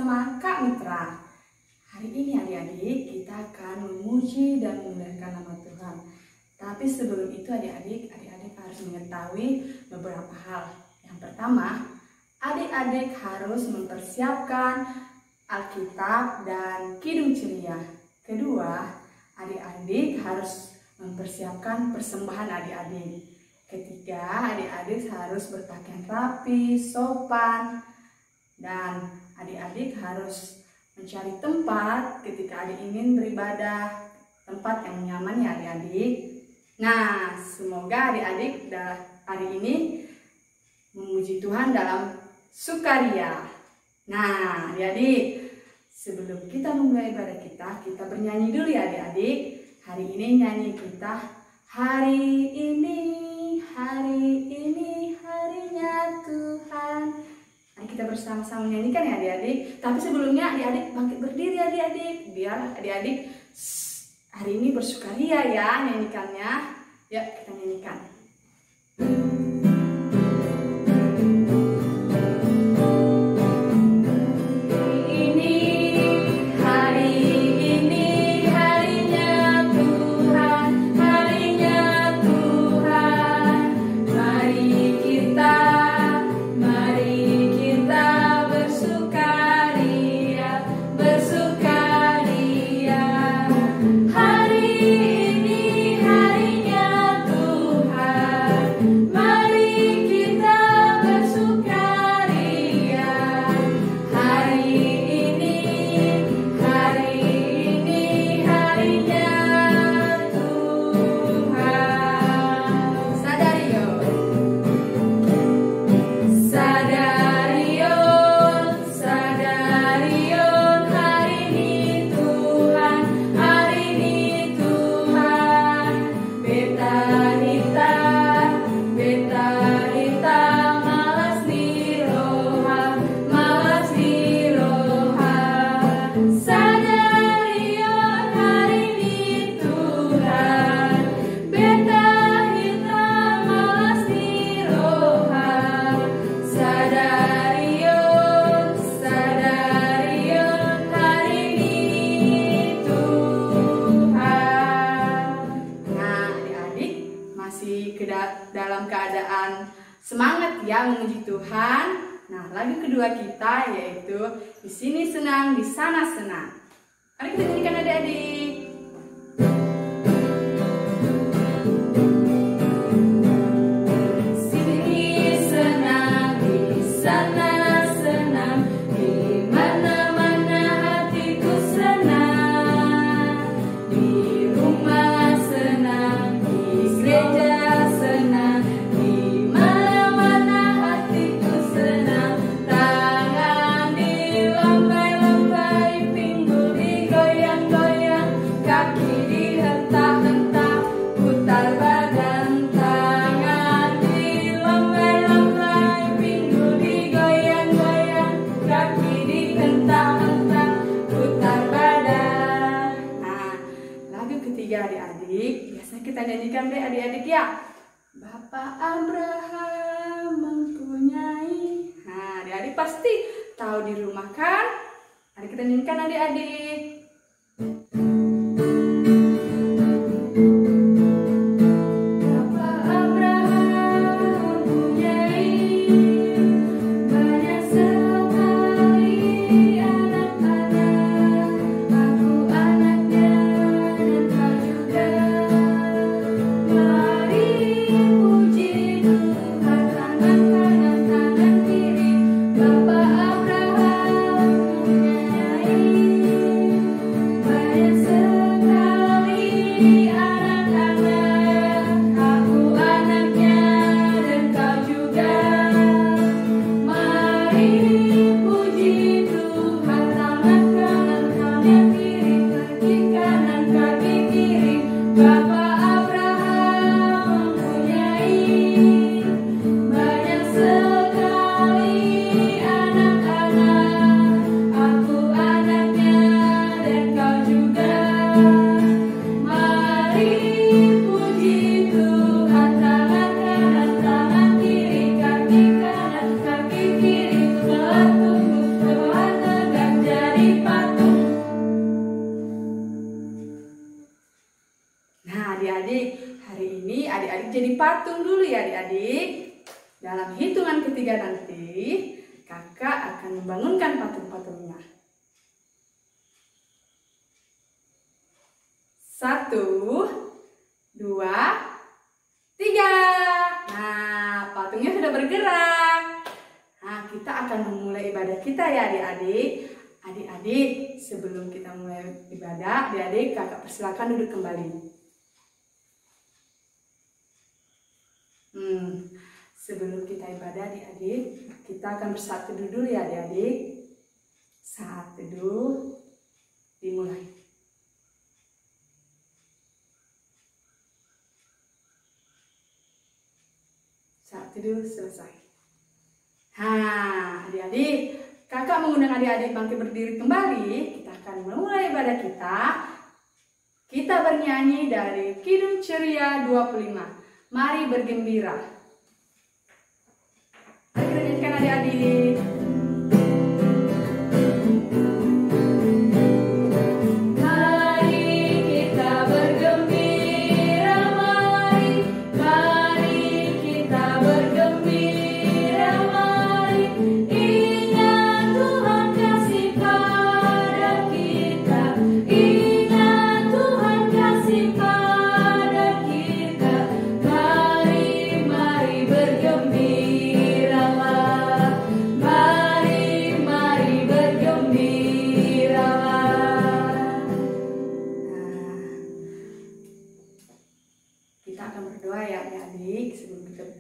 bersama Kak Mitra. Hari ini adik-adik kita akan memuji dan memuliakan nama Tuhan. Tapi sebelum itu adik-adik harus mengetahui beberapa hal. Yang pertama, adik-adik harus mempersiapkan Alkitab dan Kidung Ceria. Kedua, adik-adik harus mempersiapkan persembahan adik-adik. Ketiga, adik-adik harus berpakaian rapi, sopan, dan adik-adik harus mencari tempat ketika adik ingin beribadah, tempat yang nyaman ya adik-adik. Nah, semoga adik-adik hari ini memuji Tuhan dalam sukaria. Nah, adik-adik, sebelum kita memulai ibadah kita bernyanyi dulu ya adik-adik. Hari ini nyanyi kita, hari ini harinya Tuhan. Mari kita bersama-sama menyanyikan ya adik-adik. Tapi sebelumnya adik-adik bangkit berdiri adik-adik, biar adik-adik hari ini bersukaria ya nyanyikannya. Yuk kita nyanyikan. Dalam keadaan semangat ya memuji Tuhan. Nah, lagu kedua kita yaitu di sini senang, di sana senang. Mari kita nyanyikan adik-adik. Adik-adik, biasanya kita nyanyikan deh adik-adik ya. Bapak Abraham mempunyai. Nah, adik-adik pasti tahu di rumah kan? Mari kita nyanyikan adik-adik. jadi patung. Nah adik-adik, hari ini adik-adik jadi patung dulu ya adik-adik. Dalam hitungan ketiga nanti, kakak akan membangunkan patung-patungnya. 1, 2, 3. Nah, patungnya sudah bergerak. Nah, kita akan memulai ibadah kita ya adik-adik. Adik-adik, sebelum kita mulai ibadah, adik-adik kakak persilakan duduk kembali. Sebelum kita ibadah adik-adik, kita akan bersatu dulu ya adik-adik. Saat teduh dimulai. Saat teduh selesai. Nah adik-adik, kakak mengundang adik-adik bangkit berdiri kembali. Kita akan memulai ibadah kita. Kita bernyanyi dari Kidung Ceria 25. Mari bergembira. Mari kita nyanyikan adik-adik.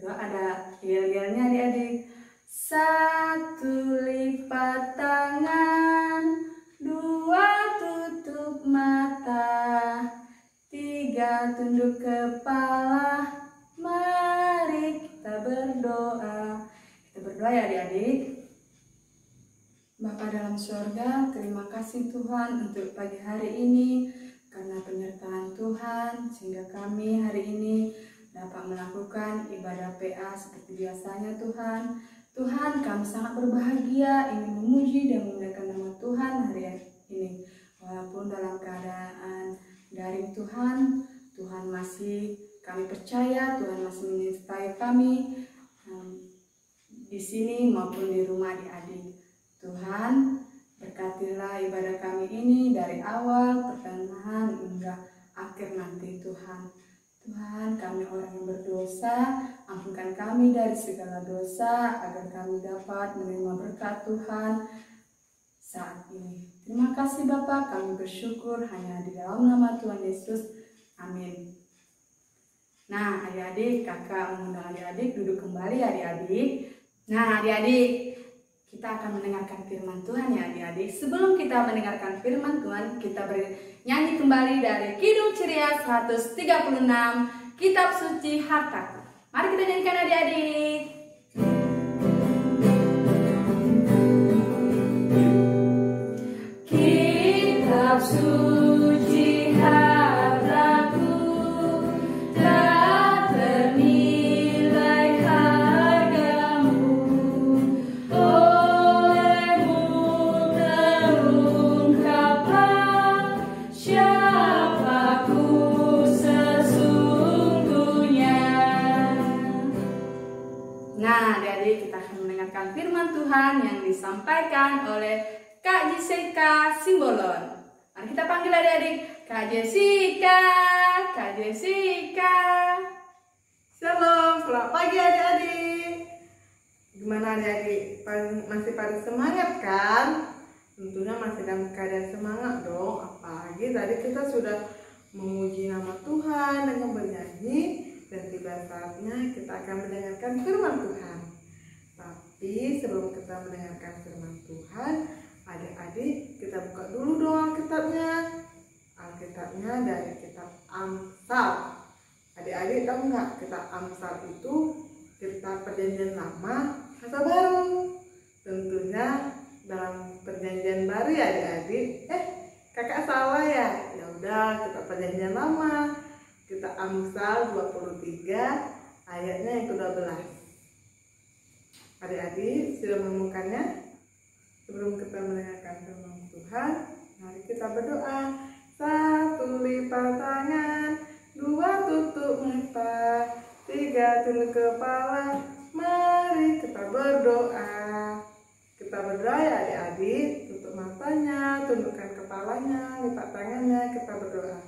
Ada yel-yelnya adik-adik. 1 lipat tangan, 2 tutup mata, 3 tunduk kepala. Mari kita berdoa. Kita berdoa ya adik-adik. Bapa dalam surga, terima kasih Tuhan untuk pagi hari ini, karena penyertaan Tuhan sehingga kami hari ini dapat melakukan ibadah PA seperti biasanya Tuhan. Tuhan, kami sangat berbahagia ingin memuji dan memuliakan nama Tuhan hari ini. Walaupun dalam keadaan daring Tuhan, Tuhan masih kami percaya, Tuhan masih menyertai kami di sini maupun di rumah adik-adik. Tuhan, berkatilah ibadah kami ini dari awal, pertengahan hingga akhir nanti Tuhan. Tuhan, kami orang yang berdosa, ampunkan kami dari segala dosa, agar kami dapat menerima berkat Tuhan saat ini. Terima kasih Bapa, kami bersyukur hanya di dalam nama Tuhan Yesus. Amin. Nah adik-adik, kakak mengundang adik-adik duduk kembali adik-adik. Nah adik-adik, kita akan mendengarkan firman Tuhan ya adik-adik. Sebelum kita mendengarkan firman Tuhan, kita bernyanyi kembali dari Kidung Ceria 136, Kitab Suci Hartaku. Mari kita nyanyikan adik-adik. Kitab suci hartaku, tak ternilai hargamu. Olehmu terungkaplah siapaku sesungguhnya. Nah adik-adik, kita akan mendengarkan firman Tuhan yang disampaikan oleh Kak Jessica Simbolon. Mari kita panggil adik-adik. Kak Jessica, Kak Jessica. Shalom, selamat pagi adik-adik. Gimana adik-adik? Masih pada semangat kan? Tentunya masih dalam keadaan semangat dong. Apalagi tadi kita sudah memuji nama Tuhan dengan bernyanyi, dan tiba saatnya kita akan mendengarkan firman Tuhan. Tapi sebelum kita mendengarkan firman Tuhan, adik-adik kita buka dulu dong Alkitabnya. Alkitabnya dari kitab Amsal. Adik-adik tahu nggak, kitab Amsal itu kitab perjanjian lama atau baru? Tentunya dalam perjanjian baru ya adik-adik. Kakak salah ya? Ya udah, kitab perjanjian lama. Kitab Amsal 23 ayatnya yang ke-12. Adik-adik sudah menemukannya? Sebelum kita mendengarkan firman Tuhan, Tuhan, mari kita berdoa. 1, lipat tangan, 2, tutup mata, 3, tunduk kepala. Mari kita berdoa. Kita berdoa ya adik-adik, tutup matanya, tundukkan kepalanya, lipat tangannya, kita berdoa.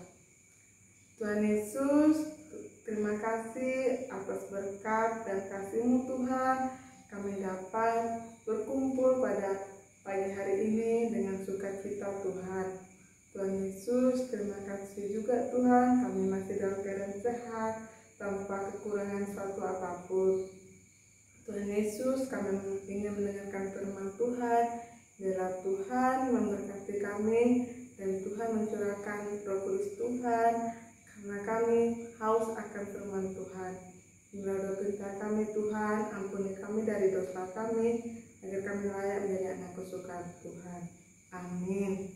Tuhan Yesus, terima kasih atas berkat dan kasih-Mu Tuhan. Kami dapat berkumpul pada pagi hari ini dengan sukacita Tuhan. Tuhan Yesus, terima kasih juga Tuhan, kami masih dalam keadaan sehat, tanpa kekurangan suatu apapun. Tuhan Yesus, kami ingin mendengarkan firman Tuhan. Biarlah Tuhan memberkati kami dan Tuhan mencurahkan Roh Kudus Tuhan, karena kami haus akan firman Tuhan. Inilah doa kami Tuhan, ampuni kami dari dosa kami, agar kami layak menjadi anak kesukaan Tuhan. Amin.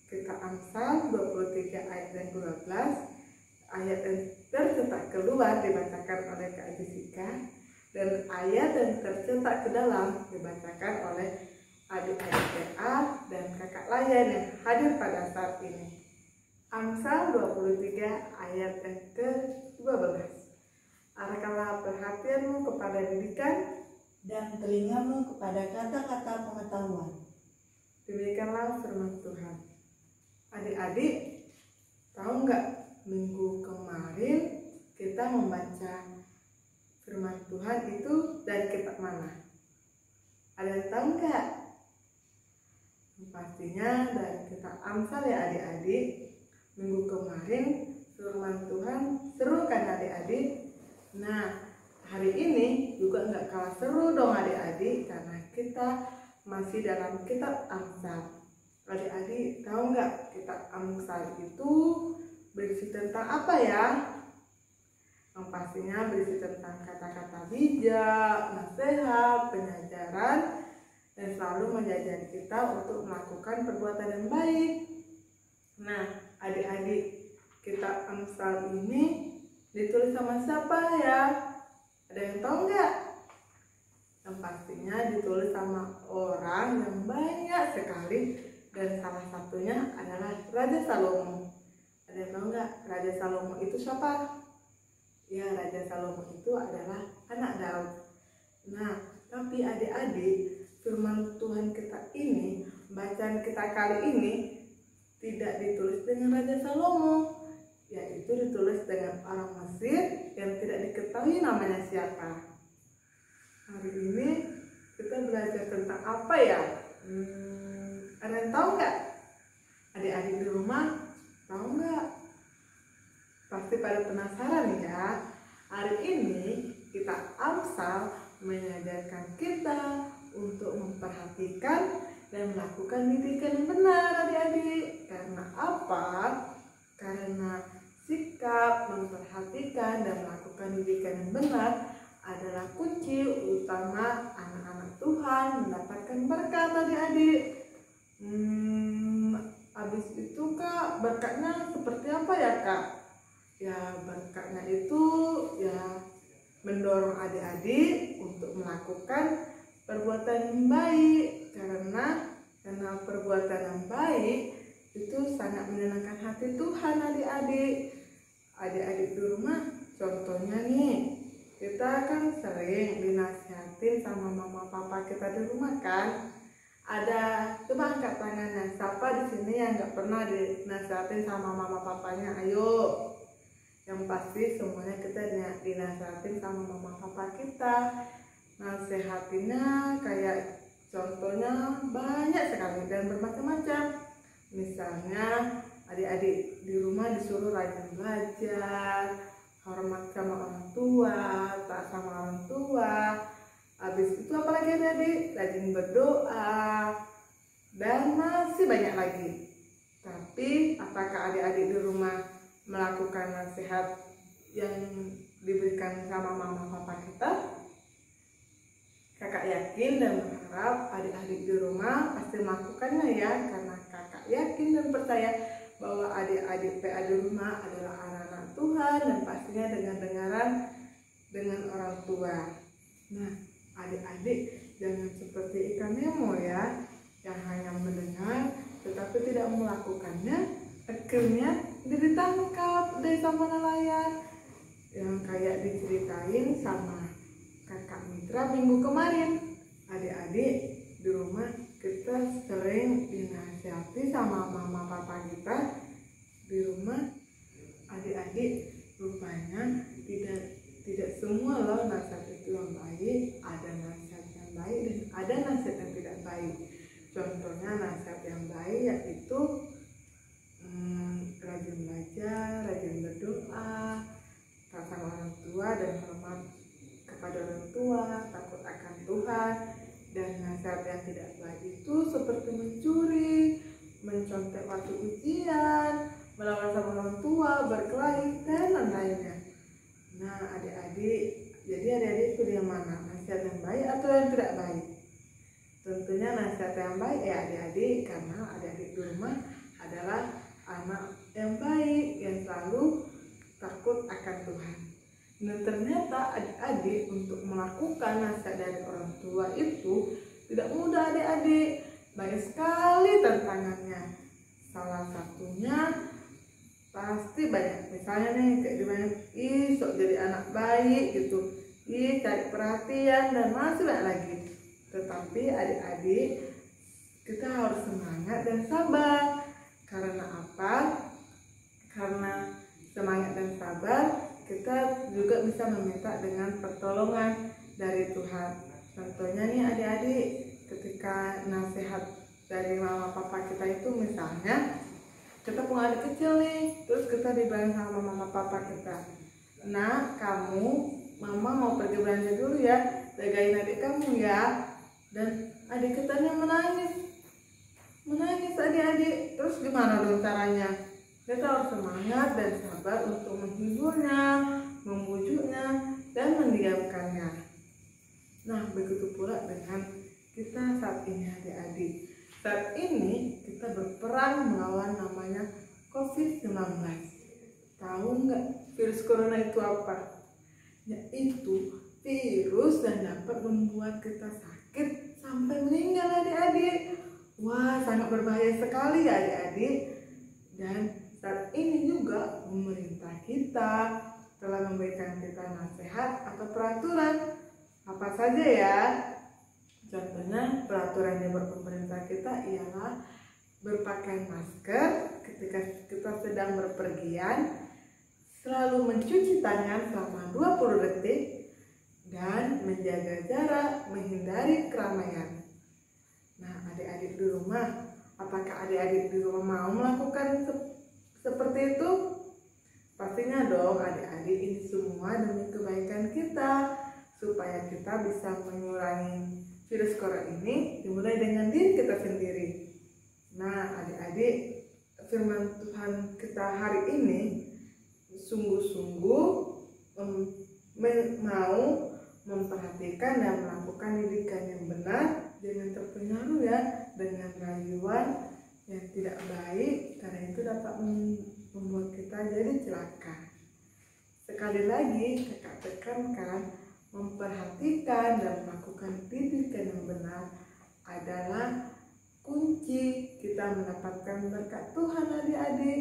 Kita Amsal 23 ayat yang 12. Ayat yang tercetak keluar dibacakan oleh Kak Jessica, dan ayat yang tercetak ke dalam dibacakan oleh adik-adik PA dan kakak layan yang hadir pada saat ini. Amsal 23 ayat yang ke-12. Arahkanlah perhatianmu kepada didikan dan telingamu kepada kata-kata pengetahuan. Demikianlah firman Tuhan. Adik-adik, tahu nggak minggu kemarin kita membaca firman Tuhan itu dari kitab mana? Ada yang tahu nggak? Pastinya dari kitab Amsal ya adik-adik. Minggu kemarin firman Tuhan seru kan adik-adik? Nah, hari ini juga nggak kalah seru dong adik-adik, karena kita masih dalam kitab Amsal. Adik-adik tahu nggak kitab Amsal itu berisi tentang apa ya? Yang pastinya berisi tentang kata-kata bijak, nasihat, pengajaran, dan selalu menjadikan kita untuk melakukan perbuatan yang baik. Nah, adik-adik, kitab Amsal ini ditulis sama siapa ya? Ada yang tahu nggak? Yang pastinya ditulis sama orang yang banyak sekali, dan salah satunya adalah Raja Salomo. Ada yang tahu nggak Raja Salomo itu siapa? Ya, Raja Salomo itu adalah anak Daud. Nah, tapi adik-adik, firman Tuhan kita ini, bacaan kita kali ini tidak ditulis dengan Raja Salomo, yaitu ditulis dengan orang Mesir yang tidak diketahui namanya siapa. Hari ini kita belajar tentang apa ya? Ada yang tahu nggak? Adik-adik di rumah tahu nggak? Pasti pada penasaran ya. Hari ini kita Amsal mengajarkan kita untuk memperhatikan dan melakukan didikan yang benar adik-adik. Karena apa? Karena sikap memperhatikan dan melakukan didikan yang benar adalah kunci utama anak-anak Tuhan mendapatkan berkat adik-adik. Habis itu Kak, berkatnya seperti apa ya Kak? Ya, berkatnya itu ya mendorong adik-adik untuk melakukan perbuatan yang baik, karena perbuatan yang baik itu sangat menyenangkan hati Tuhan adik-adik. Adik-adik di rumah, contohnya nih, kita kan sering dinasihatin sama mama papa kita di rumah kan. Ada, coba angkat tangannya, siapa di sini yang nggak pernah dinasihatin sama mama papanya? Ayo. Yang pasti semuanya kita dinasihatin sama mama papa kita. Nasihatinnya kayak contohnya banyak sekali dan bermacam-macam. Misalnya adik-adik di rumah disuruh rajin belajar, hormat sama orang tua, taat sama orang tua. Habis itu apalagi adik-adik? Rajin berdoa, dan masih banyak lagi. Tapi apakah adik-adik di rumah melakukan nasihat yang diberikan sama mama papa kita? Kakak yakin dan berharap adik-adik di rumah pasti melakukannya ya, karena kakak yakin dan percaya bahwa adik-adik PA di rumah adalah anak-anak Tuhan dan pastinya dengar-dengaran dengan orang tua. Nah, adik-adik jangan seperti ikan Nemo ya, yang yang melakukannya akhirnya dia ditangkap dari sama nelayan yang kayak diceritain sama kakak Mitra minggu kemarin. Adik-adik di rumah kita sering dinasihati sama mama papa kita di rumah. Adik-adik rupanya tidak semua loh nasihat itu yang baik. Ada nasihat yang baik dan ada nasihat yang tidak baik. Contohnya nasihat yang baik yaitu rajin belajar, rajin berdoa, taat sama orang tua dan hormat kepada orang tua, takut akan Tuhan. Dan nasihat yang tidak baik itu seperti mencuri, mencontek waktu ujian, melawan sama orang tua, berkelahi, dan lain-lainnya. Nah adik-adik, jadi adik-adik pilih yang mana? Nasihat yang baik atau yang tidak baik? Tentunya nasihat yang baik ya adik-adik, karena adik-adik di rumah adalah anak yang baik, yang selalu takut akan Tuhan. Dan ternyata adik-adik untuk melakukan nasihat dari orang tua itu tidak mudah adik-adik. Banyak sekali tantangannya. Salah satunya pasti banyak. Misalnya nih kayak dimana sok jadi anak baik gitu, cari perhatian dan masih banyak lagi. Tetapi adik-adik kita harus semangat dan sabar. Karena apa? Karena semangat dan sabar kita juga bisa meminta dengan pertolongan dari Tuhan. Contohnya nih adik-adik, ketika nasihat dari mama papa kita itu misalnya kita punya adik kecil nih, terus kita dibilang sama mama papa kita, nah kamu, mama mau pergi belanja dulu ya, jagain adik kamu ya. Dan adik kita nih menangis adik-adik, terus gimana dong caranya? Kita harus semangat dan sabar untuk menghiburnya, membujuknya, dan mendiamkannya. Nah, begitu pula dengan kita saat ini adik-adik. Saat ini kita berperang melawan namanya COVID-19. Tahu nggak virus corona itu apa? Yaitu virus yang dapat membuat kita sakit sampai meninggal adik-adik. Wah, sangat berbahaya sekali ya adik-adik. Dan saat ini juga pemerintah kita telah memberikan kita nasihat atau peraturan apa saja ya. Contohnya peraturan yang buat pemerintah kita ialah berpakaian masker ketika kita sedang berpergian, selalu mencuci tangan selama 20 detik, dan menjaga jarak, menghindari keramaian. Nah adik-adik di rumah, apakah adik-adik di rumah mau melakukan seperti itu? Pastinya dong adik-adik, ini semua demi kebaikan kita, supaya kita bisa mengurangi virus corona ini dimulai dengan diri kita sendiri. Nah adik-adik, firman Tuhan kita hari ini sungguh-sungguh mau memperhatikan dan melakukan didikan yang benar, jangan terpengaruh ya dengan rayuan yang tidak baik, karena itu dapat membuat kita jadi celaka. Sekali lagi kakak tekankan, memperhatikan dan melakukan didikan yang benar adalah kunci kita mendapatkan berkat Tuhan adik-adik.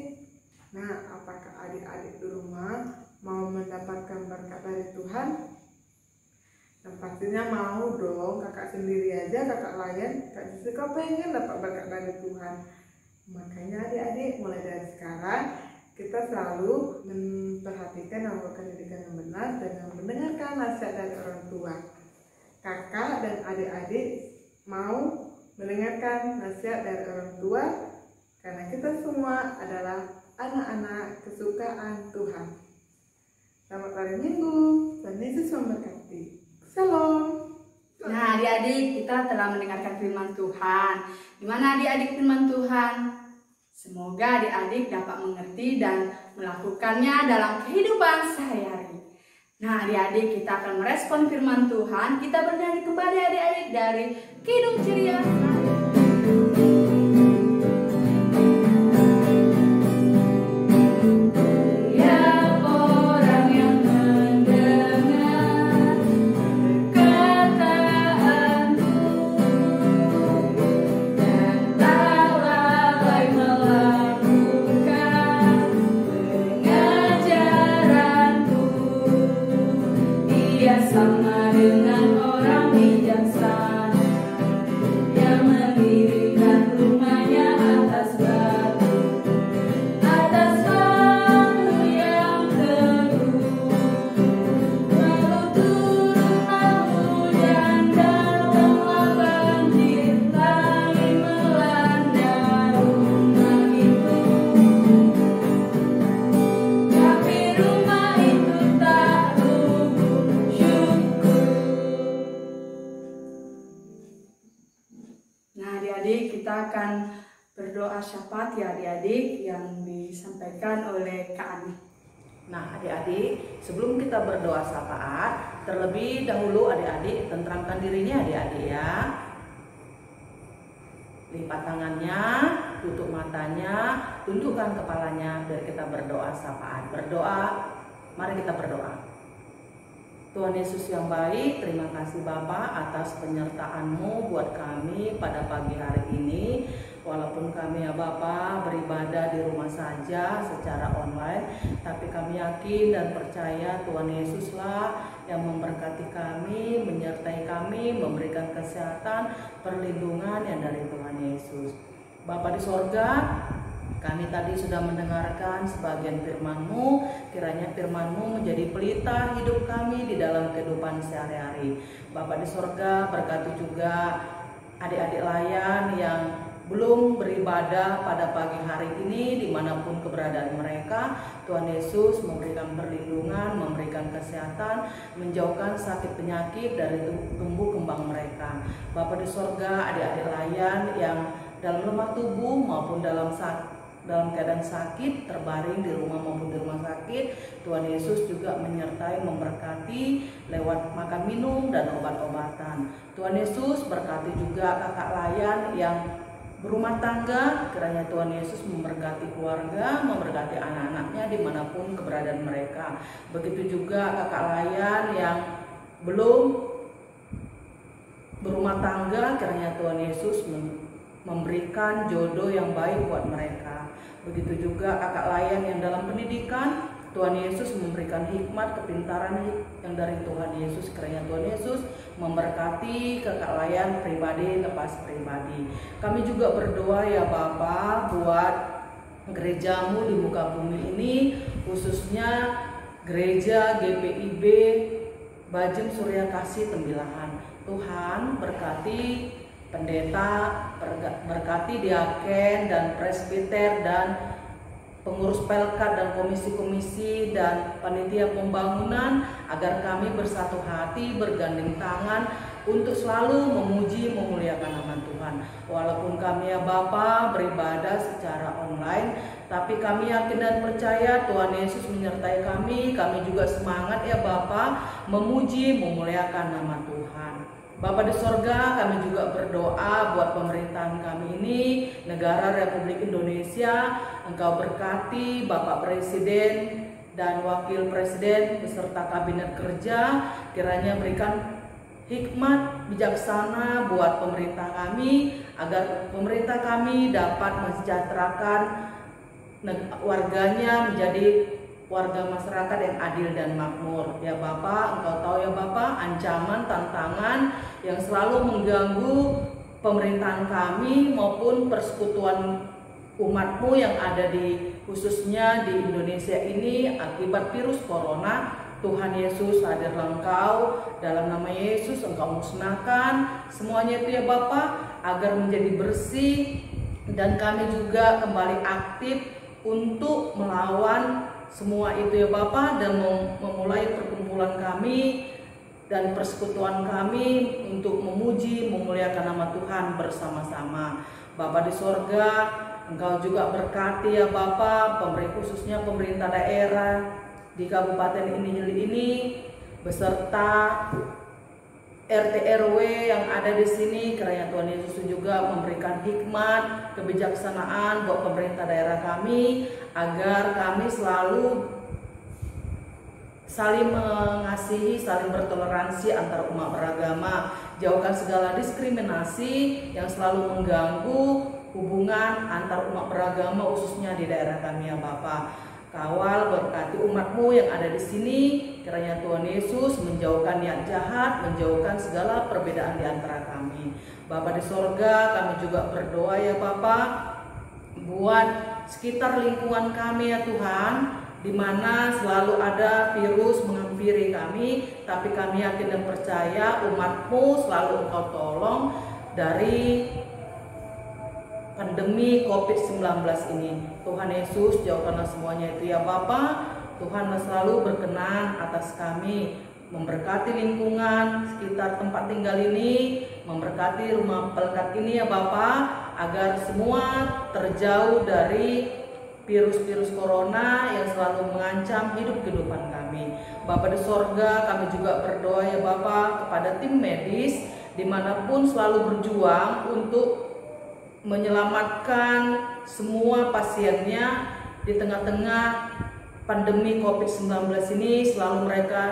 Nah, apakah adik-adik di rumah mau mendapatkan berkat dari Tuhan? Dan pastinya mau dong, kakak sendiri aja, kakak Layan, kak Jessica pengen dapat berkat dari Tuhan. Makanya adik-adik mulai dari sekarang kita selalu memperhatikan dan melakukan didikan yang benar dengan mendengarkan nasihat dari orang tua. Kakak dan adik-adik mau mendengarkan nasihat dari orang tua, karena kita semua adalah anak-anak kesukaan Tuhan. Selamat hari Minggu, Tuhan Yesus memberkati. Shalom. Nah adik-adik, kita telah mendengarkan firman Tuhan. Gimana adik-adik firman Tuhan? Semoga adik-adik dapat mengerti dan melakukannya dalam kehidupan sehari-hari. Nah adik-adik, kita akan merespon firman Tuhan. Kita bernyanyi kembali adik-adik dari Kidung Ceria. Tak lalai adik-adik kita akan berdoa syafaat ya adik-adik yang disampaikan oleh Kak Ani. Nah adik-adik, sebelum kita berdoa syafaat, terlebih dahulu adik-adik tenteramkan dirinya adik-adik ya. Lipat tangannya, tutup matanya, tundukkan kepalanya biar kita berdoa syafaat. Berdoa, mari kita berdoa. Tuhan Yesus yang baik, terima kasih Bapa atas penyertaan-Mu buat kami pada pagi hari ini. Walaupun kami ya Bapa beribadah di rumah saja secara online, tapi kami yakin dan percaya Tuhan Yesuslah yang memberkati kami, menyertai kami, memberikan kesehatan, perlindungan yang dari Tuhan Yesus. Bapa di sorga, kami tadi sudah mendengarkan sebagian firman-Mu, kiranya firman-Mu menjadi pelita hidup kami di dalam kehidupan sehari-hari. Bapa di sorga, berkati juga adik-adik layan yang belum beribadah pada pagi hari ini dimanapun keberadaan mereka. Tuhan Yesus memberikan perlindungan, memberikan kesehatan, menjauhkan sakit penyakit dari tumbuh kembang mereka. Bapa di sorga, adik-adik layan yang dalam lemah tubuh maupun dalam keadaan sakit, terbaring di rumah maupun di rumah sakit, Tuhan Yesus juga menyertai, memberkati lewat makan minum dan obat-obatan. Tuhan Yesus berkati juga kakak layan yang berumah tangga, kiranya Tuhan Yesus memberkati keluarga, memberkati anak-anaknya dimanapun keberadaan mereka. Begitu juga kakak layan yang belum berumah tangga, kiranya Tuhan Yesus memberikan jodoh yang baik buat mereka. Begitu juga kakak layan yang dalam pendidikan, Tuhan Yesus memberikan hikmat, kepintaran yang dari Tuhan Yesus. Kiranya Tuhan Yesus memberkati kakak layan pribadi lepas pribadi. Kami juga berdoa ya Bapa buat gereja-Mu di muka bumi ini, khususnya gereja GPIB Bajem Surya Kasih Tembilahan. Tuhan berkati pendeta, berkati diaken dan presbiter dan pengurus pelkat dan komisi-komisi dan panitia pembangunan, agar kami bersatu hati, bergandeng tangan untuk selalu memuji, memuliakan nama Tuhan. Walaupun kami ya Bapa beribadah secara online, tapi kami yakin dan percaya Tuhan Yesus menyertai kami. Kami juga semangat ya Bapa memuji, memuliakan nama Tuhan. Bapa di sorga, kami juga berdoa buat pemerintahan kami ini, negara Republik Indonesia. Engkau berkati Bapak Presiden dan Wakil Presiden beserta Kabinet Kerja, kiranya berikan hikmat bijaksana buat pemerintah kami, agar pemerintah kami dapat mensejahterakan warganya menjadi warga masyarakat yang adil dan makmur. Ya Bapak, Engkau tahu ya Bapak, ancaman, tantangan yang selalu mengganggu pemerintahan kami maupun persekutuan umat-Mu yang ada di khususnya di Indonesia ini akibat virus corona. Tuhan Yesus, hadirlah Engkau, dalam nama Yesus Engkau musnahkan semuanya itu ya Bapak, agar menjadi bersih dan kami juga kembali aktif untuk melawan semua itu ya Bapak, dan memulai perkumpulan kami dan persekutuan kami untuk memuji, memuliakan nama Tuhan bersama-sama. Bapa di sorga, Engkau juga berkati ya Bapak, khususnya pemerintah daerah di Kabupaten ini beserta RT RW yang ada di sini. Kiranya Tuhan Yesus juga memberikan hikmat, kebijaksanaan buat pemerintah daerah kami, agar kami selalu saling mengasihi, saling bertoleransi antar umat beragama, jauhkan segala diskriminasi yang selalu mengganggu hubungan antar umat beragama khususnya di daerah kami ya Bapak. Kawal berkati umat-Mu yang ada di sini, kiranya Tuhan Yesus menjauhkan niat jahat, menjauhkan segala perbedaan di antara kami. Bapa di sorga, kami juga berdoa ya Bapak, buat sekitar lingkungan kami ya Tuhan, di mana selalu ada virus menghampiri kami, tapi kami yakin dan percaya umat-Mu selalu Engkau tolong dari pandemi COVID-19 ini. Tuhan Yesus, jauhkanlah semuanya itu ya Bapa. Tuhan selalu berkenan atas kami memberkati lingkungan sekitar tempat tinggal ini, memberkati rumah pelekat ini ya Bapak, agar semua terjauh dari virus-virus corona yang selalu mengancam hidup kehidupan kami. Bapa di sorga, kami juga berdoa ya Bapak kepada tim medis dimanapun selalu berjuang untuk menyelamatkan semua pasiennya di tengah-tengah pandemi COVID-19 ini. Selalu mereka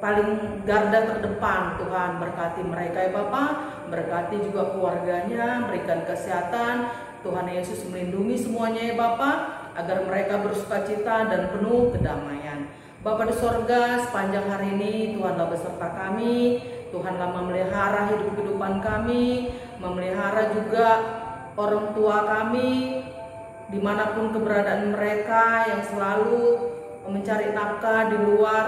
paling garda terdepan. Tuhan berkati mereka ya Bapak, berkati juga keluarganya, berikan kesehatan. Tuhan Yesus melindungi semuanya ya Bapak, agar mereka bersukacita dan penuh kedamaian. Bapa di sorga, sepanjang hari ini Tuhanlah beserta kami, Tuhanlah memelihara hidup kehidupan kami, memelihara juga orang tua kami, dimanapun keberadaan mereka yang selalu mencari nafkah di luar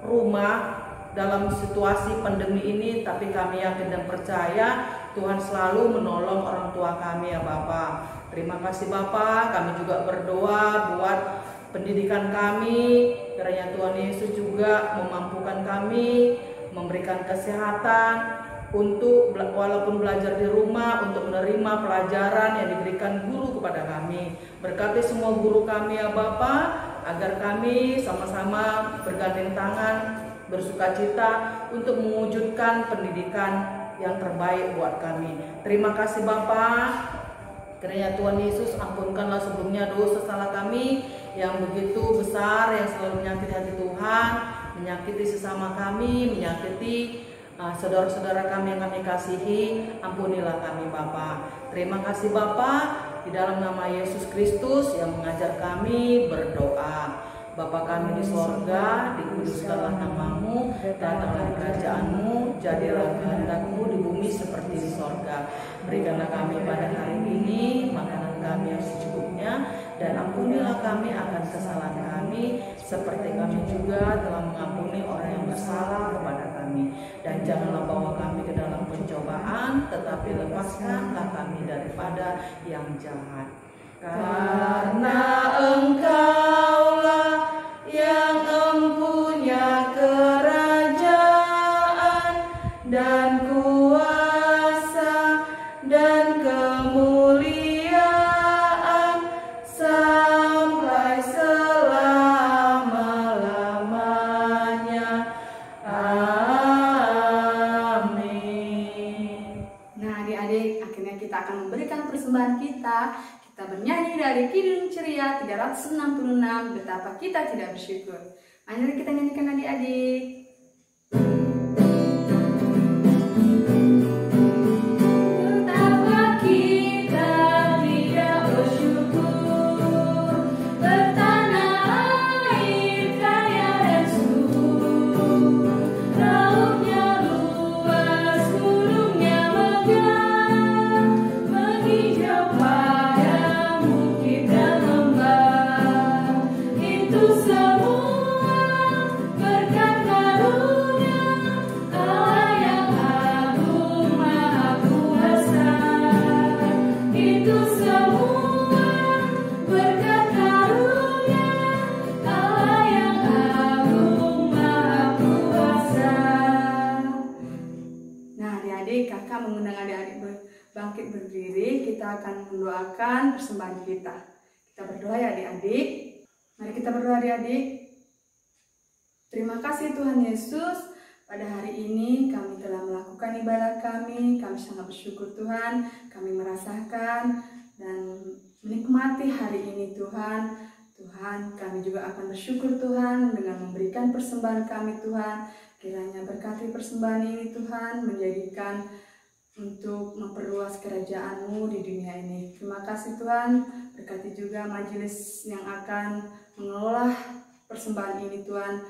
rumah dalam situasi pandemi ini. Tapi kami yakin dan percaya Tuhan selalu menolong orang tua kami ya Bapak. Terima kasih Bapak, kami juga berdoa buat pendidikan kami, kiranya Tuhan Yesus juga memampukan kami, memberikan kesehatan untuk walaupun belajar di rumah, untuk menerima pelajaran yang diberikan guru kepada kami. Berkati semua guru kami ya Bapak, agar kami sama-sama bergandeng tangan, bersukacita untuk mewujudkan pendidikan yang terbaik buat kami. Terima kasih Bapak. Kiranya Tuhan Yesus ampunkanlah sebelumnya dosa salah kami yang begitu besar, yang selalu menyakiti hati Tuhan, menyakiti sesama kami, menyakiti saudara-saudara kami yang kami kasihi. Ampunilah kami Bapa. Terima kasih Bapa, di dalam nama Yesus Kristus yang mengajar kami berdoa. Bapa kami di sorga, dikuduskanlah namamu, datanglah kerajaanmu, jadilah kehendak-Mu di bumi seperti di sorga. Berikanlah kami pada hari ini makanan kami yang secukupnya, dan ampunilah kami akan kesalahan kami, seperti kami juga telah mengampuni orang yang bersalah kepada kami. Dan janganlah bawa kami ke dalam pencobaan, tetapi lepaskanlah kami daripada yang jahat. Karena Engkaulah yang empunya kerajaan dan kuasa dan kemuliaan sampai selama-lamanya. Amin. Nah adik-adik, akhirnya kita akan memberikan persembahan kita. Kita bernyanyi dari Kidung Ceria 366, betapa kita tidak bersyukur. Mari kita nyanyikan adik-adik. Betapa kita tidak bersyukur, bertanah air kaya dan subur, lautnya luas, gunungnya megah, menghijau pada bukit dan lembah. Itu semua berkat karunia Allah yang agung maha kuasa. Itu semua berkat karunia Allah yang agung maha kuasa. Nah adik-adik, kakak mengundang adik-adik bangkit berdiri. Kita akan mendoakan persembahan kita. Kita berdoa ya adik-adik. Mari kita berdoa adik-adik. Terima kasih Tuhan Yesus, pada hari ini kami telah melakukan ibadah kami. Kami sangat bersyukur Tuhan, kami merasakan dan menikmati hari ini Tuhan. Tuhan, kami juga akan bersyukur Tuhan dengan memberikan persembahan kami Tuhan. Kiranya berkati persembahan ini Tuhan, menjadikan untuk memperluas kerajaan-Mu di dunia ini. Terima kasih Tuhan, berkati juga majelis yang akan mengelola persembahan ini Tuhan.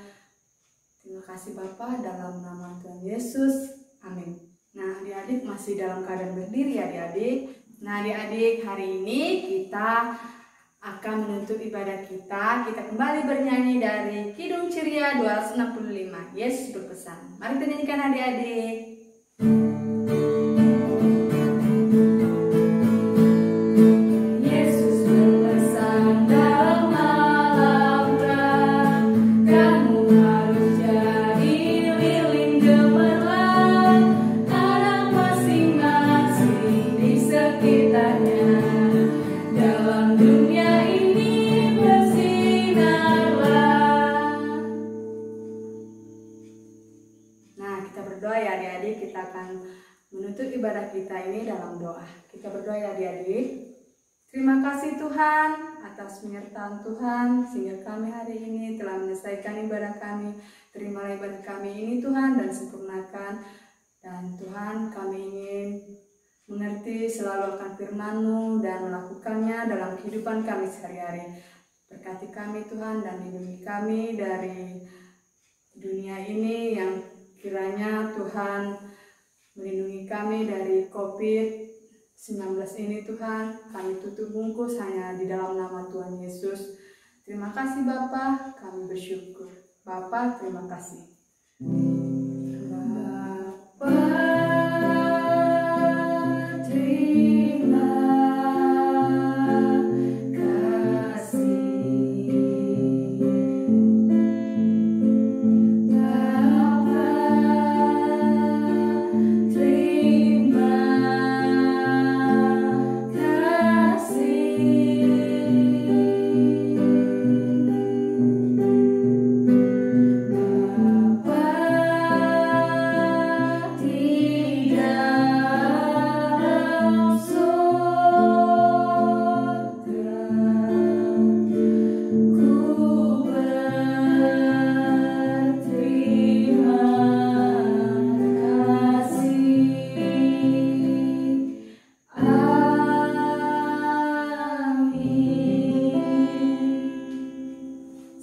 Terima kasih Bapa, dalam nama Tuhan Yesus, amin. Nah adik-adik masih dalam keadaan berdiri adik-adik. Nah adik-adik, hari ini kita akan menutup ibadah kita. Kita kembali bernyanyi dari Kidung Ceria 265, Yesus berpesan. Mari kita nyanyikan adik-adik. Yesus berpesan dalam malam terang, kamu harus kita ini dalam doa. Kita berdoa ya adik-adik. Terima kasih Tuhan atas penyertaan Tuhan sehingga kami hari ini telah menyelesaikan ibadah kami. Terimalah ibadah kami ini Tuhan dan sempurnakan. Dan Tuhan, kami ingin mengerti selalu akan firman-Mu dan melakukannya dalam kehidupan kami sehari-hari. Berkati kami Tuhan dan lindungi kami dari dunia ini yang kiranya Tuhan melindungi kami dari COVID-19 ini Tuhan. Kami tutup bungkus hanya di dalam nama Tuhan Yesus. Terima kasih Bapa, kami bersyukur. Bapa, terima kasih.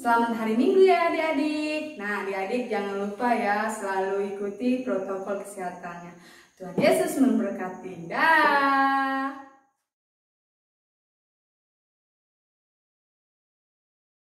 Selamat hari Minggu ya adik-adik. Nah adik-adik jangan lupa ya selalu ikuti protokol kesehatannya. Tuhan Yesus memberkati. Dah.